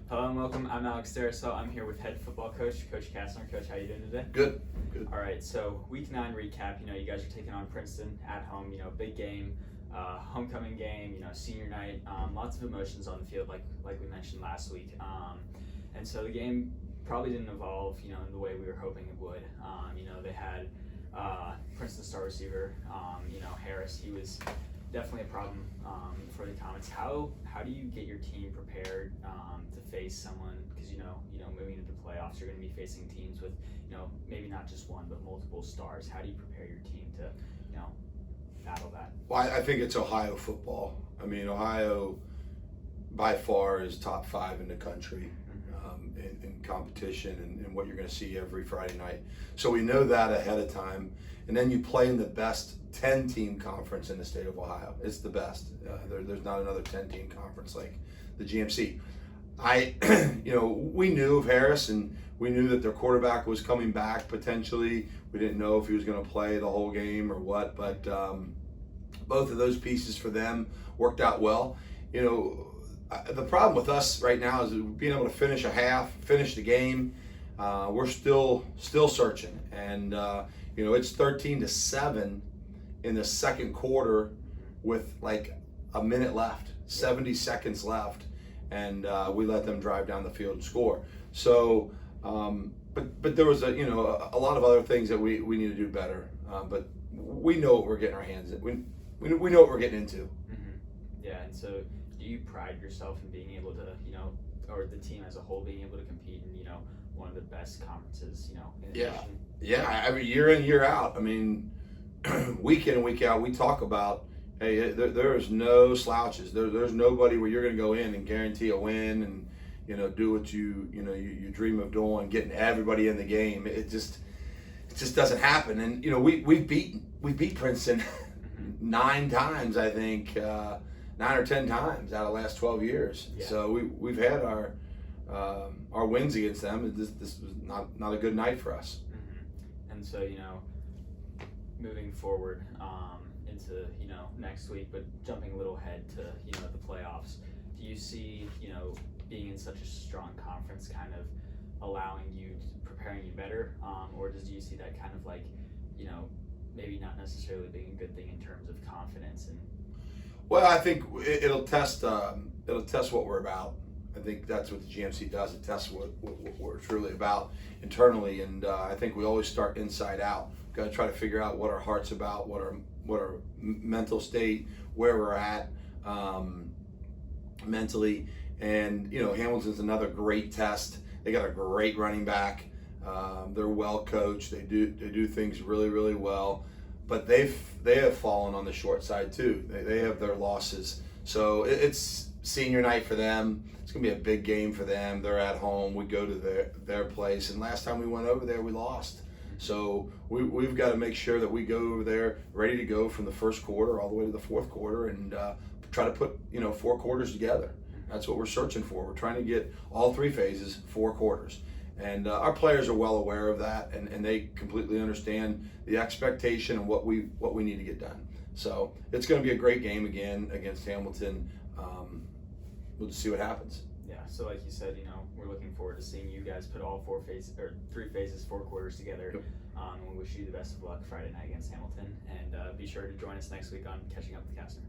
Hello and welcome. I'm Alex DeRoussel. I'm here with head football coach, Coach Castner. Coach, how you doing today? Good. All right. So week 9 recap. You guys are taking on Princeton at home. Big game, homecoming game. Senior night. Lots of emotions on the field, like we mentioned last week. And so the game probably didn't evolve, in the way we were hoping it would. They had Princeton star receiver, Harris. He was definitely a problem for the Comets. How do you get your team prepared to face someone? Because moving into the playoffs, you're going to be facing teams with maybe not just one but multiple stars. How do you prepare your team to battle that? Well, I think it's Ohio football. I mean, Ohio by far is top 5 in the country in competition and what you're going to see every Friday night. So we know that ahead of time. And then you play in the best 10-team conference in the state of Ohio. It's the best. There's not another 10-team conference like the GMC. We knew of Harris, and we knew that their quarterback was coming back potentially. We didn't know if he was going to play the whole game or what, but both of those pieces for them worked out well. The problem with us right now is being able to finish a half, finish the game. We're still searching, and it's 13-7 in the second quarter with like a minute left, 70 seconds left, and we let them drive down the field and score. So, but there was a lot of other things that we need to do better. But we know what we're getting our hands in. We know what we're getting into. Mm-hmm. Yeah, and so do you pride yourself in being able to, or the team as a whole being able to compete in, one of the best conferences, in the nation? Yeah. I mean, year in, year out. I mean, week in and week out, we talk about, hey, there is no slouches. There's nobody where you're going to go in and guarantee a win and do what you dream of doing, getting everybody in the game. It just doesn't happen. And we beat Princeton 9 times, I think, 9 or 10 times out of the last 12 years. Yeah. So we've had our wins against them. This was not a good night for us. Mm-hmm. And so moving forward into next week, but jumping a little ahead to the playoffs, do you see being in such a strong conference kind of preparing you better, or do you see that kind of maybe not necessarily being a good thing in terms of confidence? And well, I think it'll test what we're about. I think that's what the GMC does. It tests what we're truly about internally, and I think we always start inside out. We've got to try to figure out what our heart's about, what our mental state, where we're at mentally. And Hamilton's another great test. They got a great running back. They're well coached. They do things really, really well. But they have fallen on the short side too. They have their losses. So it's senior night for them. It's gonna be a big game for them. They're at home. We go to their place, and last time we went over there, we lost. So we've got to make sure that we go over there ready to go from the first quarter all the way to the fourth quarter, and try to put 4 quarters together. That's what we're searching for. We're trying to get all 3 phases, 4 quarters. And our players are well aware of that, and they completely understand the expectation and what we need to get done. So it's going to be a great game again against Hamilton. We'll just see what happens. Yeah. So like you said, we're looking forward to seeing you guys put all 3 phases, 4 quarters together. Yep. And we wish you the best of luck Friday night against Hamilton. And be sure to join us next week on Catching Up with Castner.